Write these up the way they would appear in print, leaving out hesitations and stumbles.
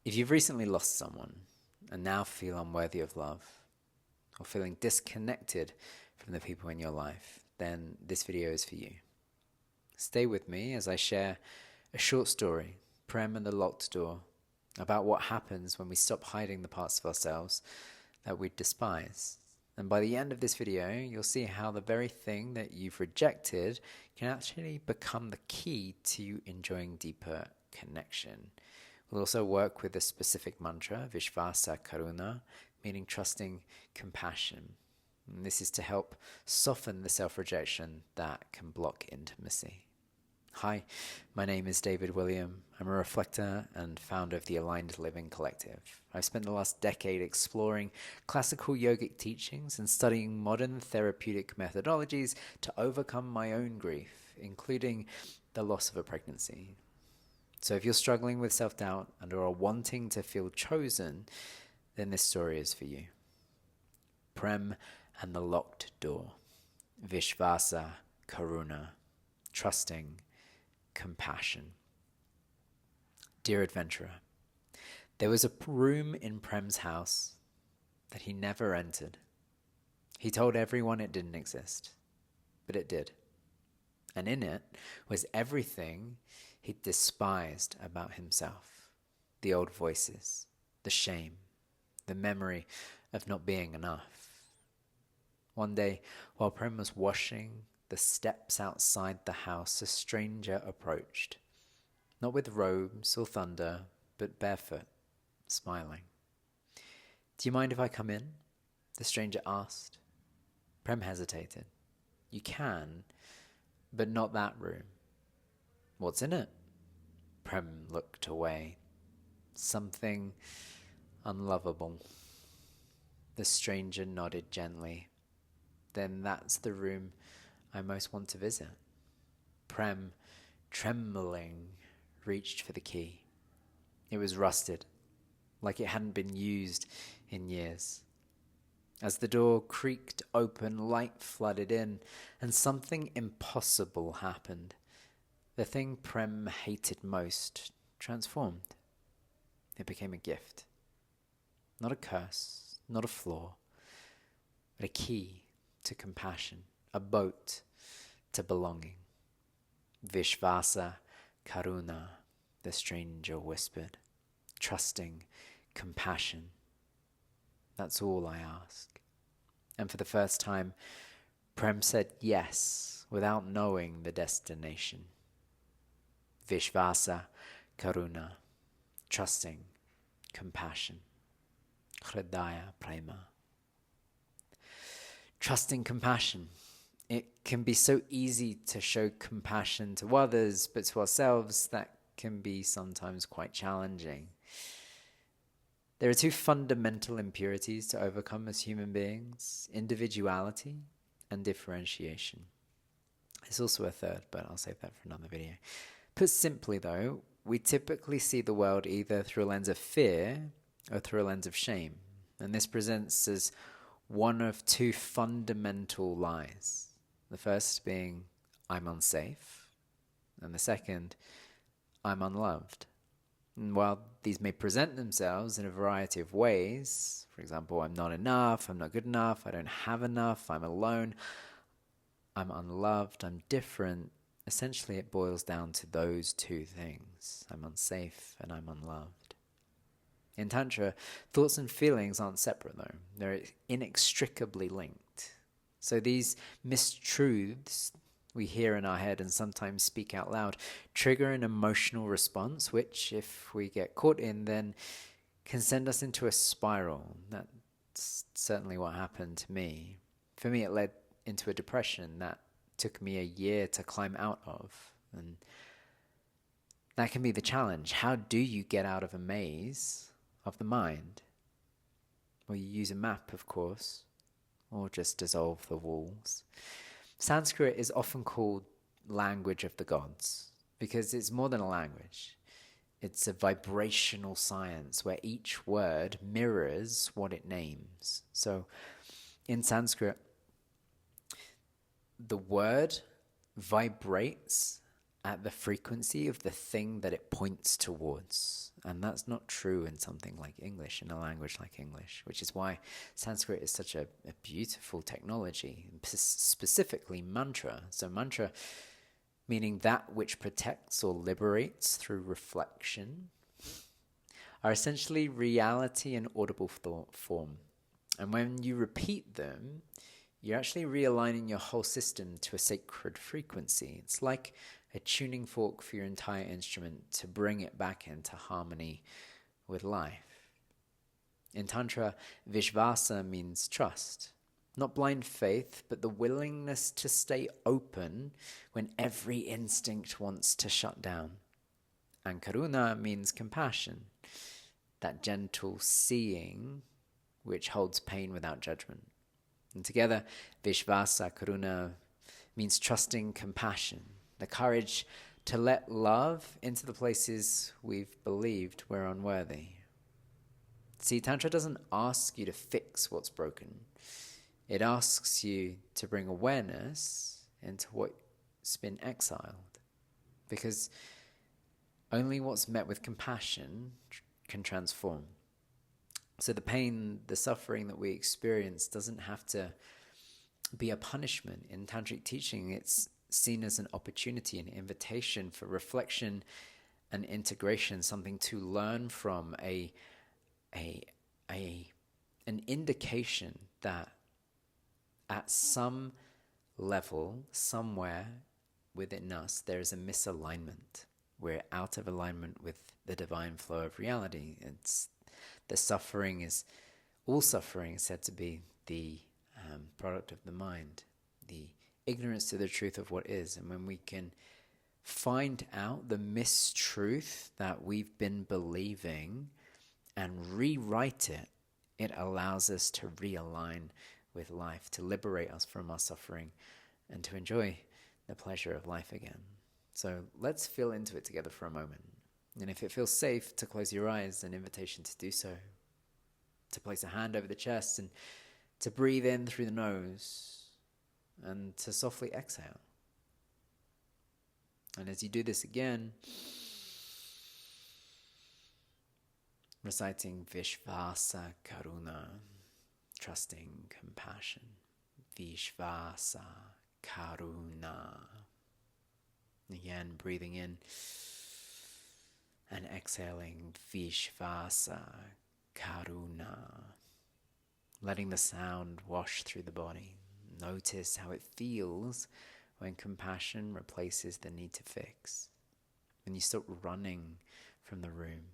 If you've recently lost someone and now feel unworthy of love, or feeling disconnected from the people in your life, then this video is for you. Stay with me as I share a short story, Prem and the Locked Door, about what happens when we stop hiding the parts of ourselves that we despise. And by the end of this video, you'll see how the very thing that you've rejected can actually become the key to enjoying deeper connection. We'll also work with a specific mantra, Viśvāsa Karuṇā, meaning trusting compassion. And this is to help soften the self-rejection that can block intimacy. Hi, my name is David William. I'm a reflector and founder of the Aligned Living Collective. I've spent the last decade exploring classical yogic teachings and studying modern therapeutic methodologies to overcome my own grief, including the loss of a pregnancy. So if you're struggling with self-doubt and are wanting to feel chosen, then this story is for you. Prem and the Locked Door. Viśvāsa Karuṇā. Trusting compassion. Dear adventurer, there was a room in Prem's house that he never entered. He told everyone it didn't exist, but it did. And in it was everything he despised about himself. The old voices, the shame, the memory of not being enough. One day, while Prem was washing the steps outside the house, a stranger approached, not with robes or thunder, but barefoot, smiling. "Do you mind if I come in?" the stranger asked. Prem hesitated. "You can, but not that room." "What's in it?" Prem looked away. "Something unlovable." The stranger nodded gently. "Then that's the room I most want to visit." Prem, trembling, reached for the key. It was rusted, like it hadn't been used in years. As the door creaked open, light flooded in, and something impossible happened. The thing Prem hated most transformed. It became a gift. Not a curse, not a flaw, but a key to compassion, a boat to belonging. Viśvāsa Karuṇā, the stranger whispered, trusting compassion. That's all I ask. And for the first time, Prem said yes without knowing the destination. Viśvāsa Karuṇā, trusting compassion. Hridaya Prema. Trusting compassion. It can be so easy to show compassion to others, but to ourselves that can be sometimes quite challenging. There are two fundamental impurities to overcome as human beings: individuality and differentiation. There's also a third, but I'll save that for another video. Put simply though, we typically see the world either through a lens of fear or through a lens of shame. And this presents as one of two fundamental lies. The first being, I'm unsafe, and the second, I'm unloved. And while these may present themselves in a variety of ways, for example, I'm not enough, I'm not good enough, I don't have enough, I'm alone, I'm unloved, I'm different, essentially it boils down to those two things. I'm unsafe and I'm unloved. In Tantra, thoughts and feelings aren't separate though. They're inextricably linked. So these mistruths we hear in our head and sometimes speak out loud trigger an emotional response, which if we get caught in, then can send us into a spiral. That's certainly what happened to me. For me, it led into a depression that took me a year to climb out of. And that can be the challenge. How do you get out of a maze of the mind? Well, you use a map, of course, or just dissolve the walls. Sanskrit is often called language of the gods because it's more than a language. It's a vibrational science where each word mirrors what it names. So in Sanskrit, the word vibrates at the frequency of the thing that it points towards. And that's not true in something like English, in a language like English, which is why Sanskrit is such a beautiful technology, specifically mantra. So mantra meaning that which protects or liberates through reflection, are essentially reality in audible thought form. And when you repeat them, you're actually realigning your whole system to a sacred frequency. It's like a tuning fork for your entire instrument to bring it back into harmony with life. In Tantra, Viśvāsa means trust. Not blind faith, but the willingness to stay open when every instinct wants to shut down. And Karuna means compassion, that gentle seeing which holds pain without judgment. And together, Viśvāsa Karuṇā means trusting compassion, the courage to let love into the places we've believed we're unworthy. See, Tantra doesn't ask you to fix what's broken. It asks you to bring awareness into what's been exiled. Because only what's met with compassion can transform. So the pain, the suffering that we experience doesn't have to be a punishment. In Tantric teaching, it's seen as an opportunity, an invitation for reflection and integration, something to learn from, an indication that at some level, somewhere within us, there is a misalignment. We're out of alignment with the divine flow of reality. All suffering is said to be the product of the mind, the ignorance to the truth of what is. And when we can find out the mistruth that we've been believing and rewrite it, it allows us to realign with life, to liberate us from our suffering, and to enjoy the pleasure of life again. So let's feel into it together for a moment. And if it feels safe to close your eyes, an invitation to do so, to place a hand over the chest and to breathe in through the nose and to softly exhale. And as you do this again, reciting Viśvāsa Karuṇā, trusting compassion. Viśvāsa Karuṇā. Again, breathing in and exhaling Viśvāsa Karuṇā. Letting the sound wash through the body. Notice how it feels when compassion replaces the need to fix. When you stop running from the room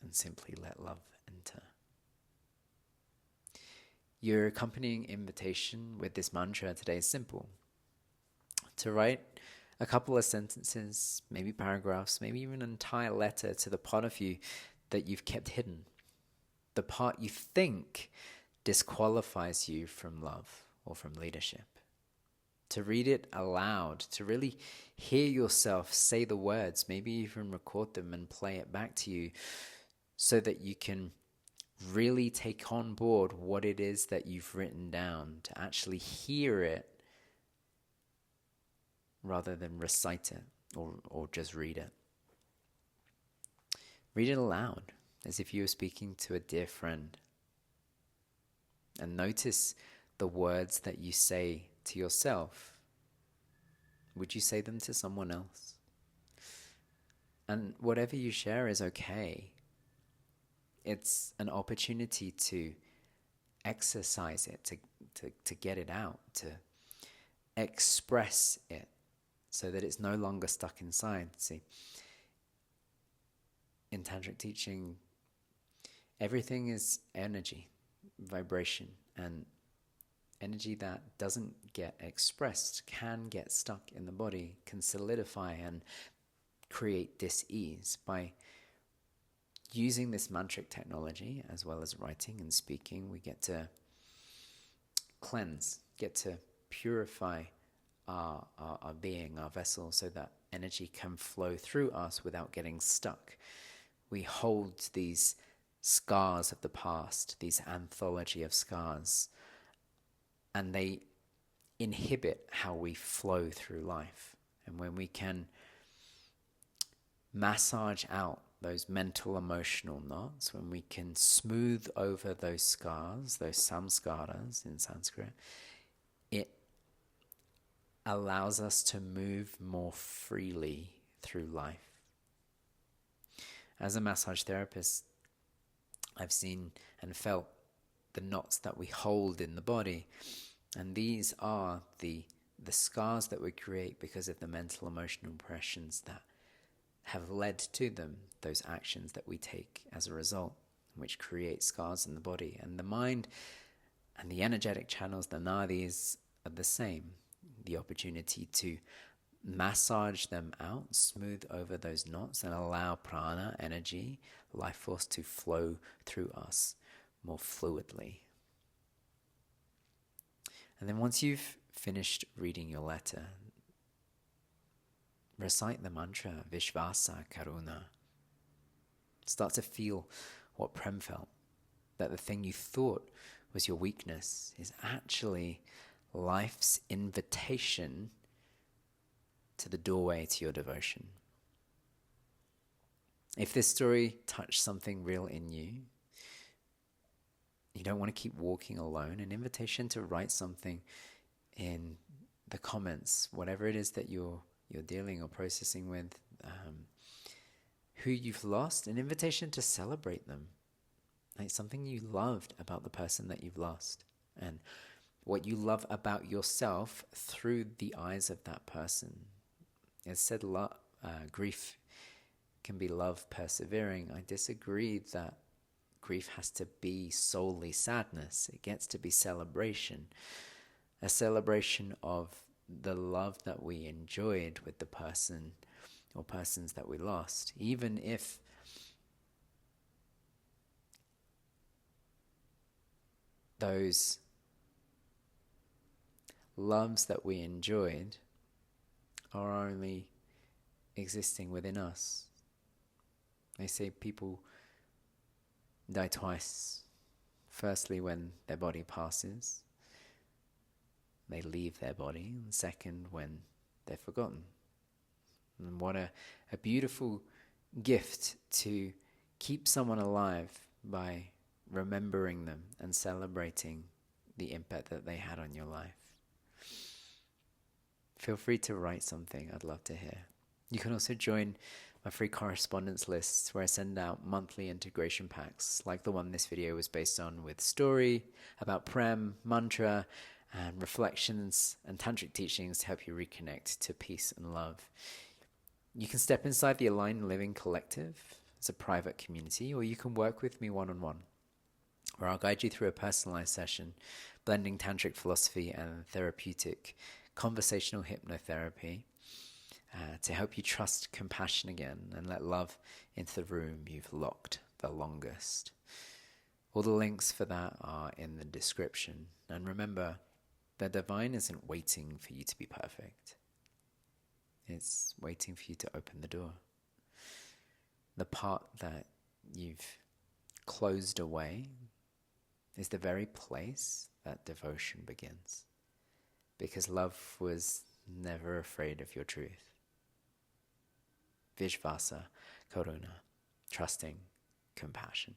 and simply let love enter. Your accompanying invitation with this mantra today is simple. To write a couple of sentences, maybe paragraphs, maybe even an entire letter to the part of you that you've kept hidden. The part you think disqualifies you from love or from leadership. To read it aloud, to really hear yourself say the words, maybe even record them and play it back to you so that you can really take on board what it is that you've written down, to actually hear it rather than recite it or just read it. Read it aloud as if you were speaking to a dear friend. And notice the words that you say to yourself. Would you say them to someone else? And whatever you share is okay. It's an opportunity to exercise it, to get it out, to express it so that it's no longer stuck inside. See, in Tantric teaching, everything is energy, vibration, and energy that doesn't get expressed can get stuck in the body, can solidify and create dis-ease. By using this mantric technology, as well as writing and speaking, we get to cleanse, get to purify our being, our vessel, so that energy can flow through us without getting stuck. We hold these scars of the past, these anthology of scars, and they inhibit how we flow through life. And when we can massage out those mental emotional knots, when we can smooth over those scars, those samskaras in Sanskrit, it allows us to move more freely through life. As a massage therapist, I've seen and felt the knots that we hold in the body, and these are the scars that we create because of the mental emotional impressions that have led to them, those actions that we take as a result, which create scars in the body. And the mind and the energetic channels, the nadis, are the same. The opportunity to massage them out, smooth over those knots, and allow prana, energy, life force, to flow through us more fluidly. And then once you've finished reading your letter, recite the mantra, Viśvāsa Karuṇā. Start to feel what Prem felt, that the thing you thought was your weakness is actually life's invitation to the doorway to your devotion. If this story touched something real in you, you don't want to keep walking alone, an invitation to write something in the comments, whatever it is that you're dealing or processing with, who you've lost, an invitation to celebrate them. Like something you loved about the person that you've lost, and what you love about yourself through the eyes of that person. It's said grief can be love persevering. I disagree that grief has to be solely sadness. It gets to be celebration. A celebration of the love that we enjoyed with the person or persons that we lost. Even if those loves that we enjoyed are only existing within us. They say people die twice. Firstly, when their body passes, they leave their body, and second, when they're forgotten. And what a beautiful gift to keep someone alive by remembering them and celebrating the impact that they had on your life. Feel free to write something. I'd love to hear. You can also join my free correspondence lists where I send out monthly integration packs like the one this video was based on, with story about Prem, mantra, and reflections and tantric teachings to help you reconnect to peace and love. You can step inside the Align Living Collective as a private community, or you can work with me one-on-one, where I'll guide you through a personalized session, blending tantric philosophy and therapeutic conversational hypnotherapy to help you trust compassion again and let love into the room you've locked the longest. All the links for that are in the description. And remember, the divine isn't waiting for you to be perfect. It's waiting for you to open the door. The part that you've closed away is the very place that devotion begins. Because love was never afraid of your truth. Viśvāsa Karuṇā, trusting compassion.